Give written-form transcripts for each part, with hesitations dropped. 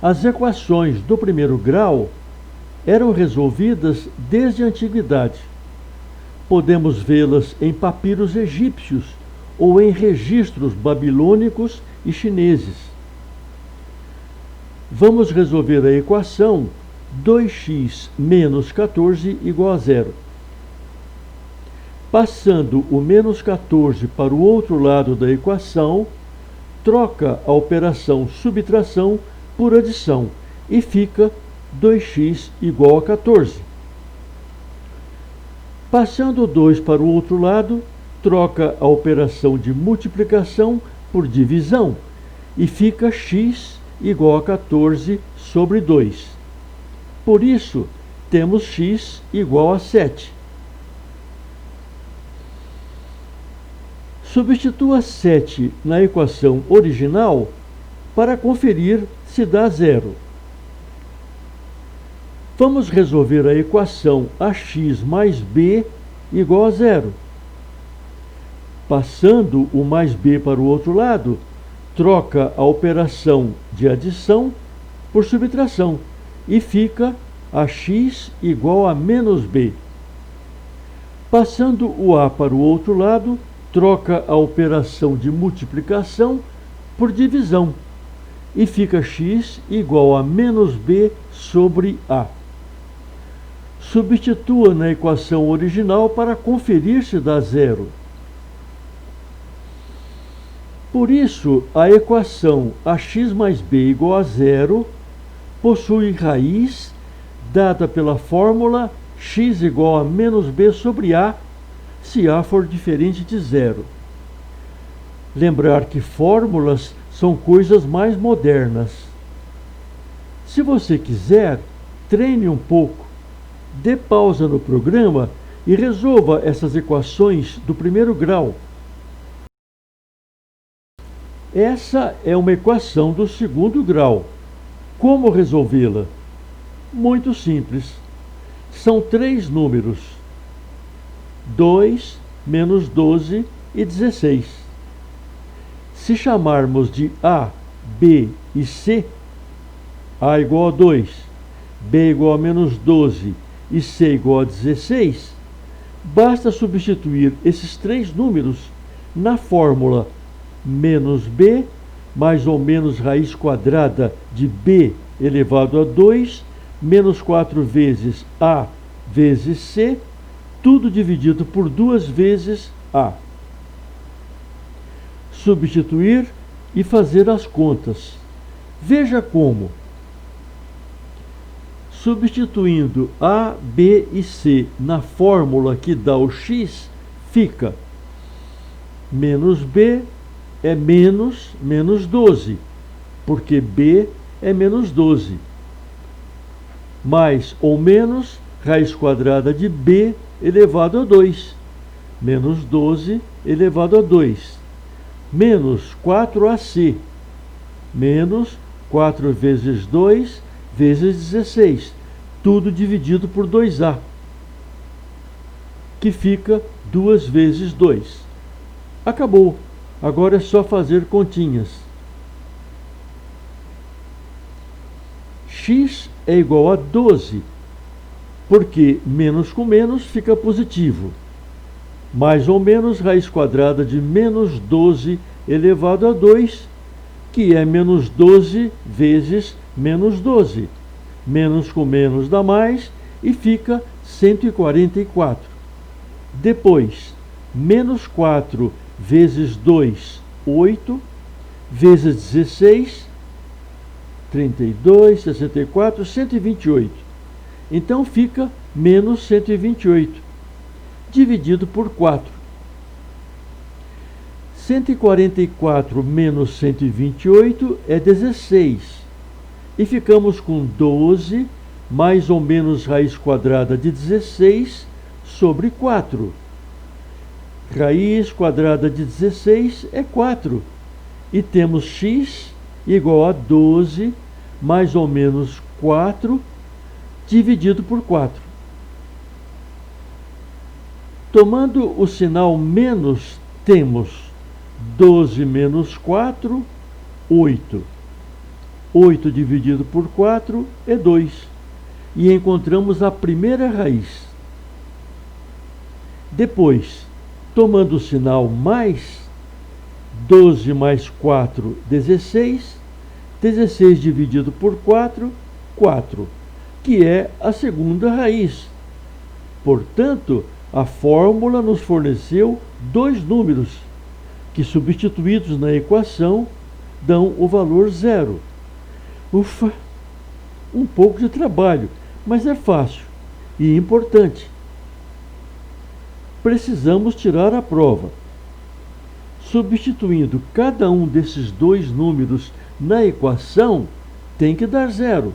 As equações do primeiro grau eram resolvidas desde a antiguidade. Podemos vê-las em papiros egípcios ou em registros babilônicos e chineses. Vamos resolver a equação 2x menos 14 igual a 0. Passando o menos 14 para o outro lado da equação, troca a operação subtração por adição e fica 2x igual a 14. Passando o 2 para o outro lado, troca a operação de multiplicação por divisão e fica x igual a 14 sobre 2. Por isso, temos x igual a 7. Substitua 7 na equação original para conferir se dá 0. Vamos resolver a equação ax mais b igual a 0. Passando o mais b para o outro lado, troca a operação de adição por subtração e fica ax igual a menos b. Passando o a para o outro lado, troca a operação de multiplicação por divisão e fica x igual a menos b sobre a. Substitua na equação original para conferir se dá 0. Por isso, a equação ax mais b igual a 0 possui raiz dada pela fórmula x igual a menos b sobre a, se a for diferente de 0. Lembrar que fórmulas são coisas mais modernas. Se você quiser, treine um pouco, dê pausa no programa e resolva essas equações do primeiro grau. Essa é uma equação do segundo grau. Como resolvê-la? Muito simples. São 3 números: 2, menos 12 e 16. Se chamarmos de A, B e C, A igual a 2, B igual a menos 12 e C igual a 16, basta substituir esses 3 números na fórmula menos b mais ou menos raiz quadrada de b elevado a 2 menos 4 vezes a vezes c, tudo dividido por 2 vezes a. Substituir e fazer as contas. Veja como. Substituindo a, b e c na fórmula que dá o x, fica menos b é menos 12, porque b é menos 12. Mais ou menos raiz quadrada de b elevado a 2. Menos 12 elevado a 2. Menos 4ac. Menos 4 vezes 2 vezes 16. Tudo dividido por 2a. Que fica 2 vezes 2. Acabou. Agora é só fazer continhas. X é igual a 12, porque menos com menos fica positivo. Mais ou menos raiz quadrada de menos 12 elevado a 2, que é menos 12 vezes menos 12. Menos com menos dá mais e fica 144. Depois, menos 4 vezes 2, 8, vezes 16, 32, 64, 128. Então fica menos 128, dividido por 4. 144 menos 128 é 16. E ficamos com 12, mais ou menos raiz quadrada de 16, sobre 4. Raiz quadrada de 16 é 4. E temos x igual a 12, mais ou menos 4, dividido por 4. Tomando o sinal menos, temos 12 menos 4, 8. 8 dividido por 4 é 2. E encontramos a primeira raiz. Depois, tomando o sinal mais, 12 mais 4, 16. 16 dividido por 4, 4, que é a segunda raiz. Portanto, a fórmula nos forneceu dois números, que substituídos na equação dão o valor 0. Ufa! Um pouco de trabalho, mas é fácil e importante. Precisamos tirar a prova. Substituindo cada um desses dois números na equação, tem que dar 0.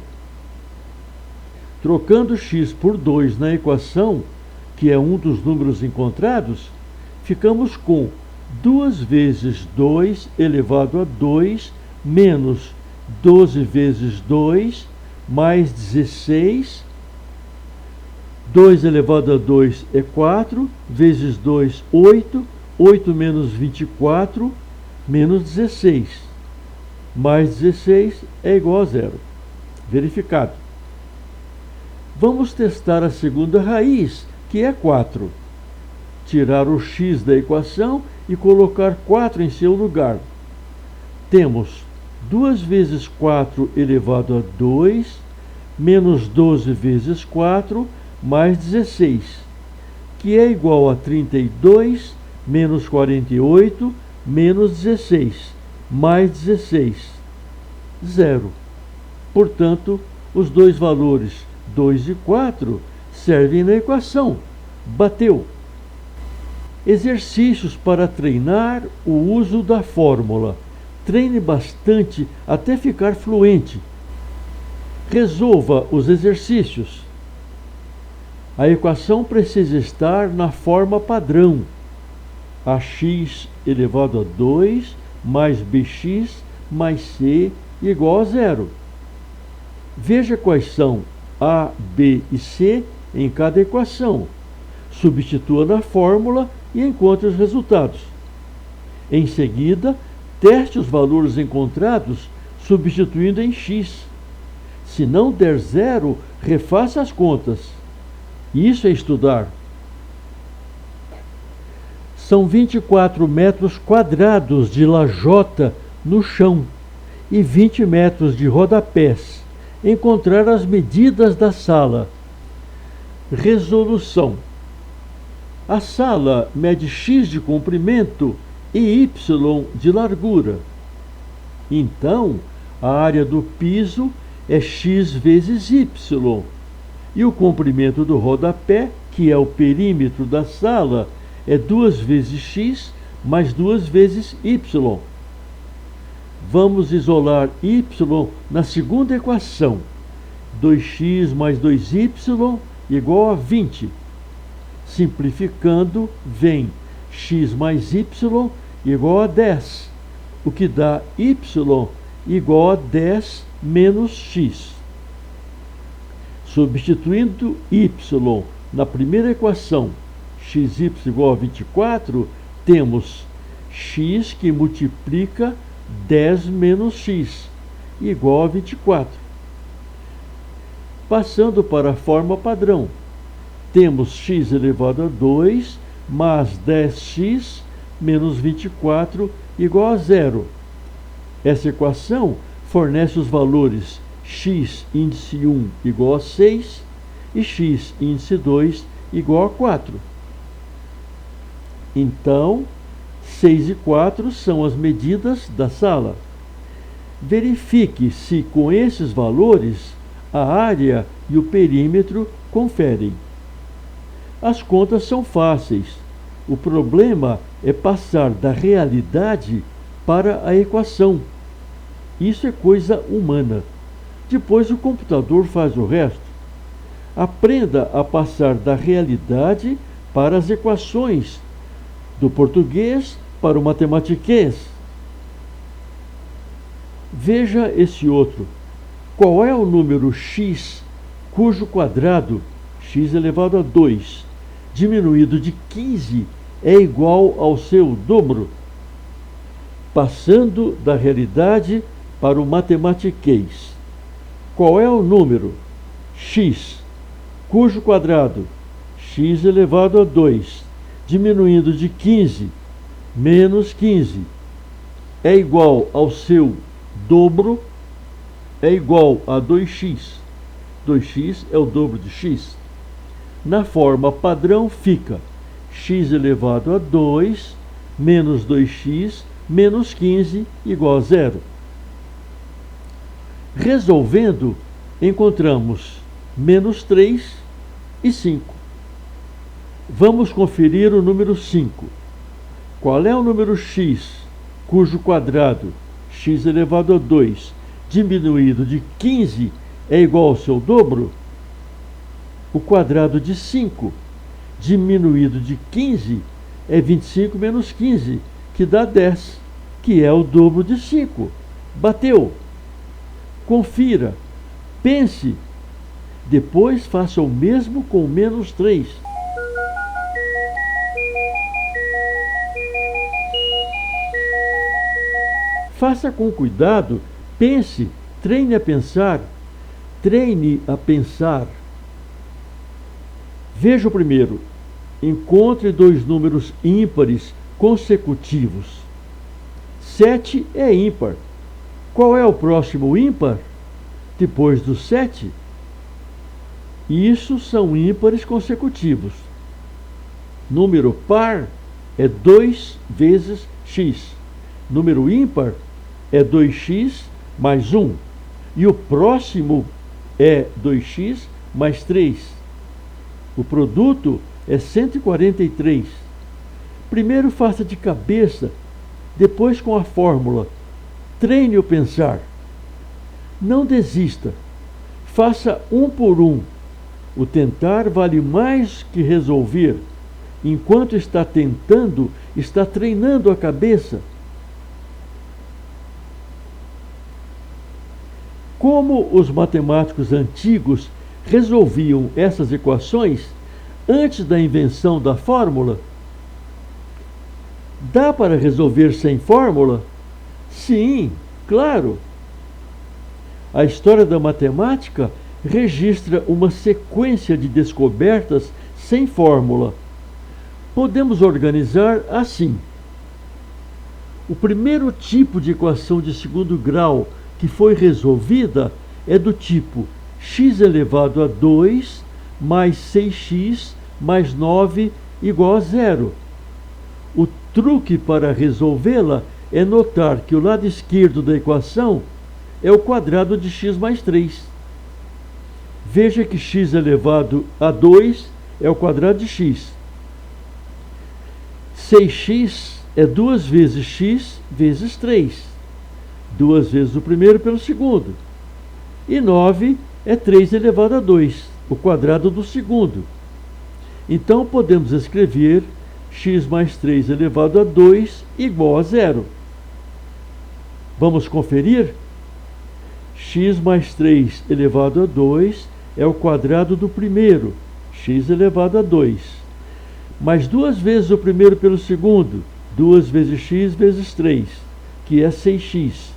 Trocando x por 2 na equação, que é um dos números encontrados, ficamos com 2 vezes 2 elevado a 2 menos 12 vezes 2 mais 16. 2 elevado a 2 é 4, vezes 2, 8. 8 menos 24, menos 16. Mais 16 é igual a 0. Verificado. Vamos testar a segunda raiz, que é 4. Tirar o x da equação e colocar 4 em seu lugar. Temos 2 vezes 4 elevado a 2, menos 12 vezes 4, mais 16, que é igual a 32, menos 48, menos 16, mais 16, 0. Portanto, os dois valores 2 e 4 servem na equação. Bateu. Exercícios para treinar o uso da fórmula. Treine bastante até ficar fluente. Resolva os exercícios. A equação precisa estar na forma padrão. Ax elevado a 2 mais bx mais c igual a 0. Veja quais são a, b e c em cada equação. Substitua na fórmula e encontre os resultados. Em seguida, teste os valores encontrados substituindo em x. Se não der 0, refaça as contas. Isso é estudar. São 24 metros quadrados de lajota no chão e 20 metros de rodapés. Encontrar as medidas da sala. Resolução. A sala mede x de comprimento e y de largura. Então, a área do piso é x vezes y. E o comprimento do rodapé, que é o perímetro da sala, é 2 vezes x mais 2 vezes y. Vamos isolar y na segunda equação. 2x mais 2y igual a 20. Simplificando, vem x mais y igual a 10, o que dá y igual a 10 menos x. Substituindo y na primeira equação, xy igual a 24, temos x que multiplica 10 menos x, igual a 24. Passando para a forma padrão, temos x elevado a 2 mais 10x menos 24 igual a 0. Essa equação fornece os valores x índice 1 igual a 6 e x índice 2 igual a 4. Então, 6 e 4 são as medidas da sala. Verifique se com esses valores a área e o perímetro conferem. As contas são fáceis. O problema é passar da realidade para a equação. Isso é coisa humana. Depois o computador faz o resto. Aprenda a passar da realidade para as equações, do português para o matematiquês. Veja esse outro. Qual é o número x cujo quadrado, x elevado a 2, diminuído de 15, é igual ao seu dobro? Passando da realidade para o matematiquês. Qual é o número x, cujo quadrado, x elevado a 2, diminuindo de 15 menos 15, é igual ao seu dobro, é igual a 2x. 2x é o dobro de x. Na forma padrão fica x elevado a 2 menos 2x menos 15 igual a 0. Resolvendo, encontramos menos 3 e 5. Vamos conferir o número 5. Qual é o número x, cujo quadrado, x elevado a 2, diminuído de 15, é igual ao seu dobro? O quadrado de 5, diminuído de 15, é 25 menos 15, que dá 10, que é o dobro de 5. Bateu. Confira, pense, depois faça o mesmo com menos 3. Faça com cuidado, pense, treine a pensar. Treine a pensar. Veja o primeiro. Encontre dois números ímpares consecutivos. 7 é ímpar. Qual é o próximo ímpar depois do 7? Isso são ímpares consecutivos. Número par é 2 vezes x. Número ímpar é 2x mais 1. E o próximo é 2x mais 3. O produto é 143. Primeiro faça de cabeça, depois com a fórmula. Treine o pensar. Não desista. Faça um por um. O tentar vale mais que resolver. Enquanto está tentando, está treinando a cabeça. Como os matemáticos antigos resolviam essas equações antes da invenção da fórmula? Dá para resolver sem fórmula? Sim, claro. A história da matemática registra uma sequência de descobertas sem fórmula. Podemos organizar assim. O primeiro tipo de equação de segundo grau que foi resolvida é do tipo x elevado a 2 mais 6x mais 9 igual a 0. O truque para resolvê-la é notar que o lado esquerdo da equação é o quadrado de x mais 3. Veja que x elevado a 2 é o quadrado de x. 6x é 2 vezes x vezes 3. 2 vezes o primeiro pelo segundo. E 9 é 3 elevado a 2, o quadrado do segundo. Então podemos escrever x mais 3 elevado a 2 igual a 0. Vamos conferir? X mais 3 elevado a 2 é o quadrado do primeiro, x elevado a 2. Mais 2 vezes o primeiro pelo segundo, 2 vezes x vezes 3, que é 6x.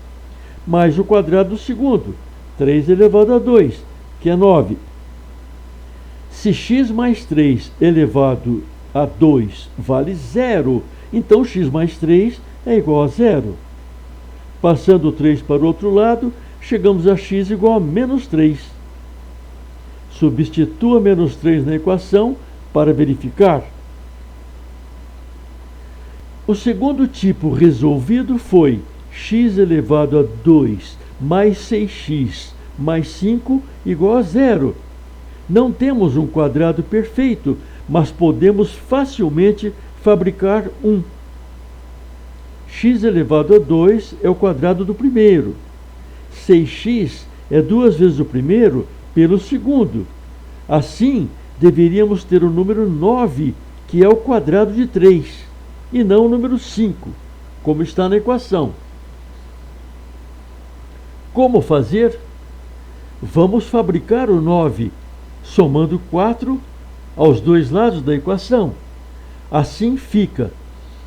Mais o quadrado do segundo, 3 elevado a 2, que é 9. Se x mais 3 elevado a 2 vale 0, então x mais 3 é igual a 0. Passando o 3 para o outro lado, chegamos a x igual a menos 3. Substitua menos 3 na equação para verificar. O segundo tipo resolvido foi x elevado a 2 mais 6x mais 5 igual a 0. Não temos um quadrado perfeito, mas podemos facilmente fabricar um. X elevado a 2 é o quadrado do primeiro. 6x é 2 vezes o primeiro pelo segundo. Assim, deveríamos ter o número 9, que é o quadrado de 3, e não o número 5, como está na equação. Como fazer? Vamos fabricar o 9, somando 4 aos dois lados da equação. Assim fica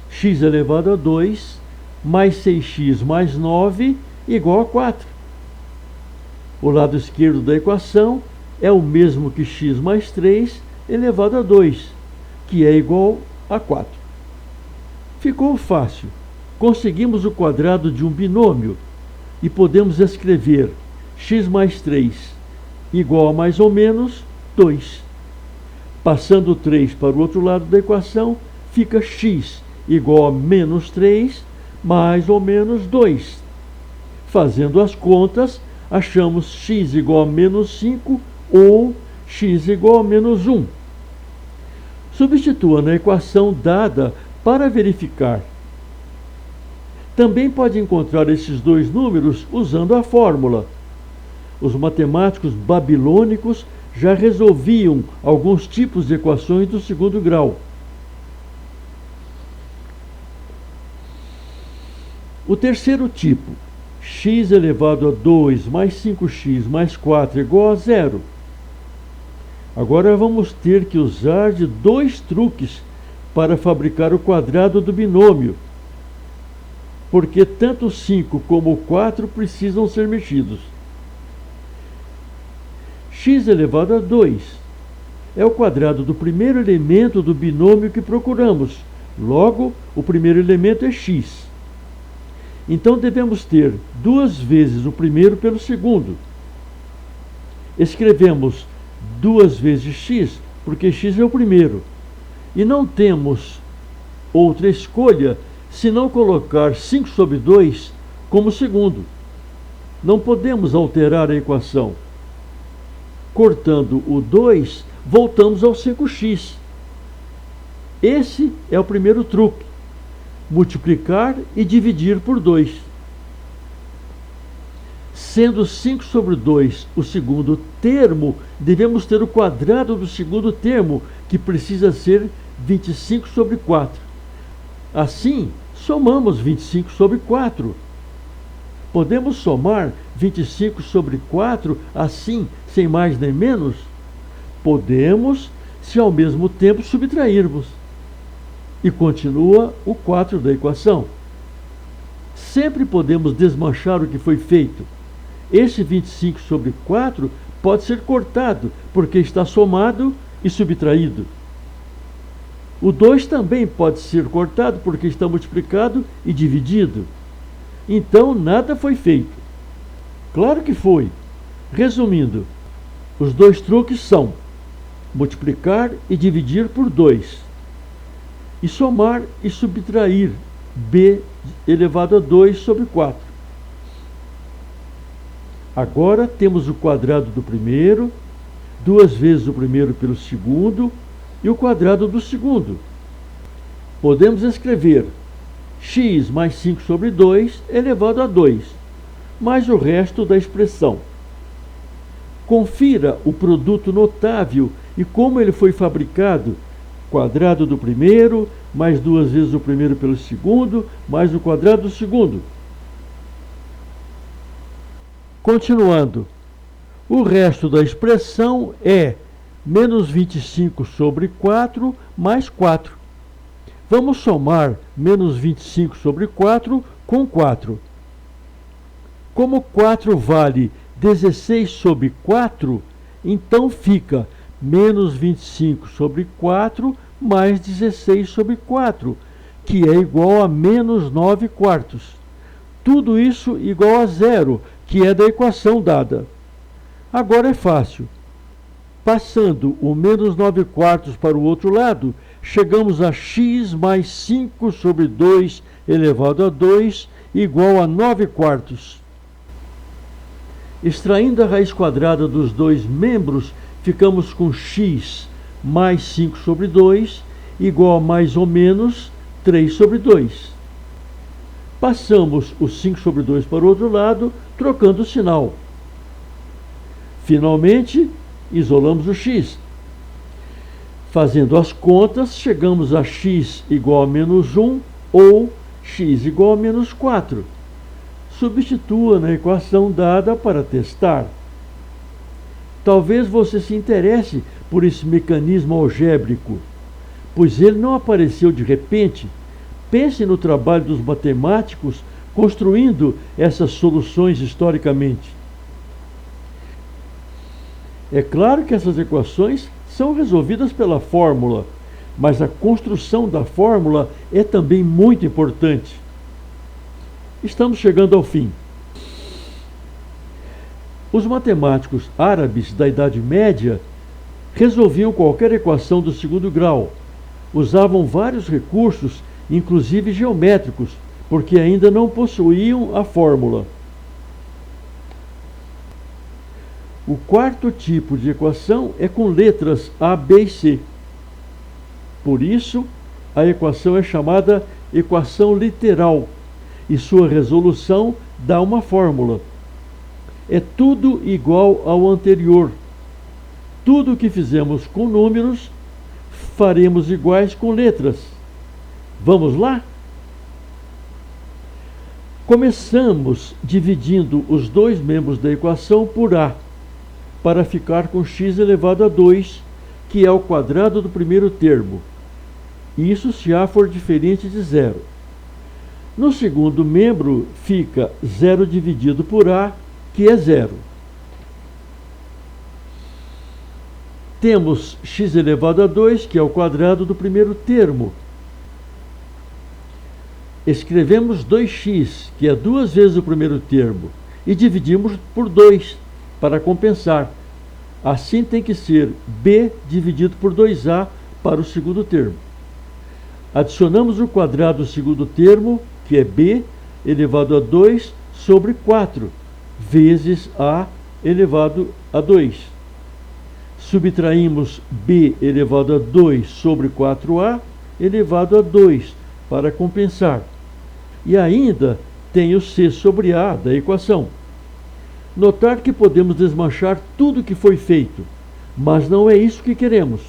x elevado a 2 mais 6x mais 9 igual a 4. O lado esquerdo da equação é o mesmo que x mais 3 elevado a 2, que é igual a 4. Ficou fácil. Conseguimos o quadrado de um binômio e podemos escrever x mais 3 igual a mais ou menos 2. Passando o 3 para o outro lado da equação, fica x igual a menos 3 mais ou menos 2. Fazendo as contas, achamos x igual a menos 5 ou x igual a menos 1. Substitua na equação dada para verificar. Também pode encontrar esses dois números usando a fórmula. Os matemáticos babilônicos já resolviam alguns tipos de equações do segundo grau. O terceiro tipo, x elevado a 2 mais 5x mais 4 igual a 0. Agora vamos ter que usar de dois truques para fabricar o quadrado do binômio, porque tanto o 5 como o 4 precisam ser mexidos. X elevado a 2 é o quadrado do primeiro elemento do binômio que procuramos. Logo, o primeiro elemento é x. Então devemos ter duas vezes o primeiro pelo segundo. Escrevemos 2 vezes x, porque x é o primeiro. E não temos outra escolha senão colocar 5 sobre 2 como segundo. Não podemos alterar a equação. Cortando o 2, voltamos ao 5x. Esse é o primeiro truque. Multiplicar e dividir por 2. Sendo 5 sobre 2 o segundo termo, devemos ter o quadrado do segundo termo, que precisa ser 25 sobre 4. Assim, somamos 25 sobre 4. Podemos somar 25 sobre 4 assim, sem mais nem menos? Podemos, se ao mesmo tempo subtrairmos. E continua o 4 da equação. Sempre podemos desmanchar o que foi feito. Esse 25 sobre 4 pode ser cortado, porque está somado e subtraído. O 2 também pode ser cortado, porque está multiplicado e dividido. Então, nada foi feito. Claro que foi. Resumindo, os dois truques são multiplicar e dividir por 2. E somar e subtrair b elevado a 2 sobre 4. Agora temos o quadrado do primeiro, 2 vezes o primeiro pelo segundo e o quadrado do segundo. Podemos escrever x mais 5 sobre 2 elevado a 2, mais o resto da expressão. Confira o produto notável e como ele foi fabricado. Quadrado do primeiro, mais 2 vezes o primeiro pelo segundo, mais o quadrado do segundo. Continuando, o resto da expressão é menos 25 sobre 4 mais 4. Vamos somar menos 25 sobre 4 com 4. Como 4 vale 16 sobre 4, então fica menos 25 sobre 4 mais 16 sobre 4, que é igual a menos 9 quartos. Tudo isso igual a 0, que é da equação dada. Agora é fácil. Passando o menos 9 quartos para o outro lado, chegamos a x mais 5 sobre 2 elevado a 2 igual a 9 quartos. Extraindo a raiz quadrada dos dois membros, ficamos com x mais 5 sobre 2 igual a mais ou menos 3 sobre 2. Passamos o 5 sobre 2 para o outro lado, trocando o sinal. Finalmente, isolamos o x. Fazendo as contas, chegamos a x igual a menos 1 ou x igual a menos 4. Substitua na equação dada para testar. Talvez você se interesse por esse mecanismo algébrico, pois ele não apareceu de repente. Pense no trabalho dos matemáticos construindo essas soluções historicamente. É claro que essas equações são resolvidas pela fórmula, mas a construção da fórmula é também muito importante. Estamos chegando ao fim. Os matemáticos árabes da Idade Média resolviam qualquer equação do segundo grau. Usavam vários recursos, inclusive geométricos, porque ainda não possuíam a fórmula. O quarto tipo de equação é com letras A, B e C. Por isso, a equação é chamada equação literal e sua resolução dá uma fórmula. É tudo igual ao anterior. Tudo o que fizemos com números, faremos iguais com letras. Vamos lá? Começamos dividindo os dois membros da equação por A, para ficar com x elevado a 2, que é o quadrado do primeiro termo. Isso se A for diferente de zero. No segundo membro fica 0 dividido por A, que é zero. Temos x elevado a 2, que é o quadrado do primeiro termo. Escrevemos 2x, que é 2 vezes o primeiro termo, e dividimos por 2, para compensar. Assim tem que ser b dividido por 2a para o segundo termo. Adicionamos o quadrado do segundo termo, que é b elevado a 2 sobre 4, vezes a elevado a 2. Subtraímos b elevado a 2 sobre 4a elevado a 2 para compensar. E ainda tem o c sobre a da equação. Notar que podemos desmanchar tudo que foi feito, mas não é isso que queremos.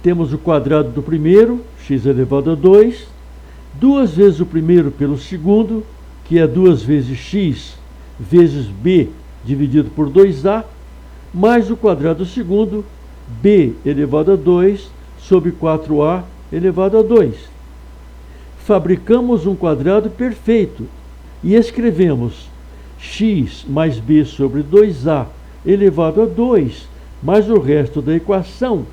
Temos o quadrado do primeiro, x elevado a 2, 2 vezes o primeiro pelo segundo, que é 2 vezes x vezes b dividido por 2a, mais o quadrado do segundo, b elevado a 2 sobre 4a elevado a 2. Fabricamos um quadrado perfeito e escrevemos x mais b sobre 2a elevado a 2, mais o resto da equação,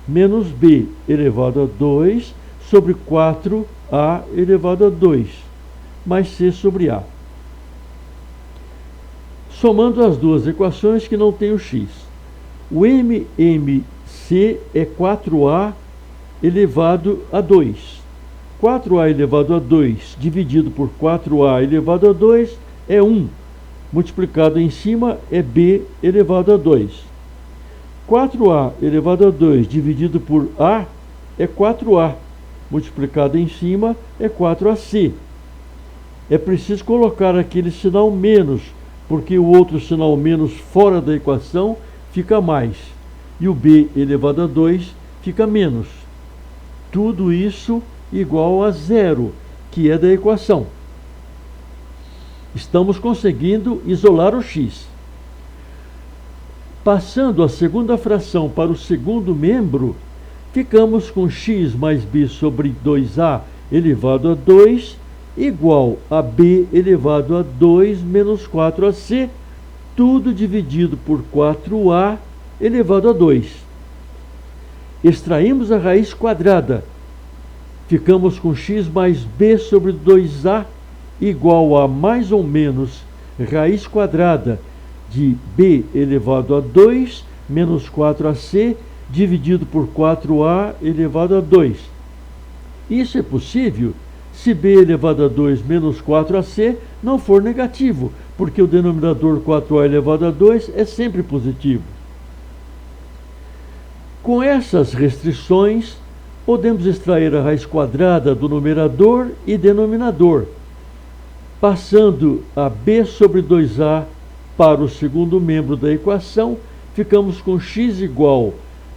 menos b elevado a 2 sobre 4a elevado a 2, mais c sobre a. Somando as duas equações que não têm o x. O MMC é 4a elevado a 2. 4a elevado a 2 dividido por 4a elevado a 2 é 1. Multiplicado em cima é b elevado a 2. 4a elevado a 2 dividido por a é 4a. Multiplicado em cima é 4ac. É preciso colocar aquele sinal menos, porque o outro sinal menos fora da equação fica mais. E o b elevado a 2 fica menos. Tudo isso igual a zero, que é da equação. Estamos conseguindo isolar o x. Passando a segunda fração para o segundo membro, ficamos com x mais b sobre 2a elevado a 2 igual a b elevado a 2 menos 4ac, tudo dividido por 4a elevado a 2. Extraímos a raiz quadrada. Ficamos com x mais b sobre 2a igual a mais ou menos raiz quadrada de b elevado a 2 menos 4ac dividido por 4a elevado a 2. Isso é possível se b elevado a 2 menos 4ac não for negativo, porque o denominador 4a elevado a 2 é sempre positivo. Com essas restrições, podemos extrair a raiz quadrada do numerador e denominador, passando a b sobre 2a para o segundo membro da equação, ficamos com x igual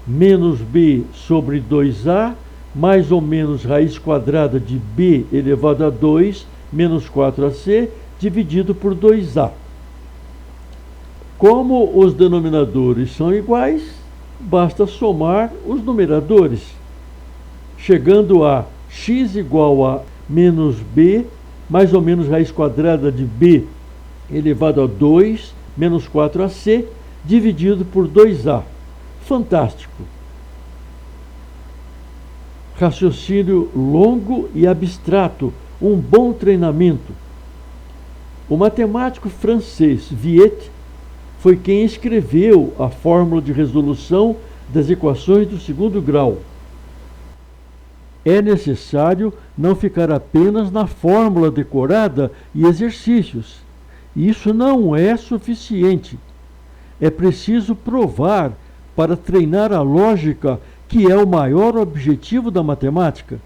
menos b sobre 2a, mais ou menos raiz quadrada de b elevado a 2 menos 4ac, dividido por 2a. Como os denominadores são iguais, basta somar os numeradores, chegando a x igual a menos b, mais ou menos raiz quadrada de b elevado a 2, menos 4ac, dividido por 2a. Fantástico! Raciocínio longo e abstrato, um bom treinamento. O matemático francês Viette foi quem escreveu a fórmula de resolução das equações do segundo grau. É necessário não ficar apenas na fórmula decorada e exercícios. Isso não é suficiente. É preciso provar para treinar a lógica, que é o maior objetivo da matemática.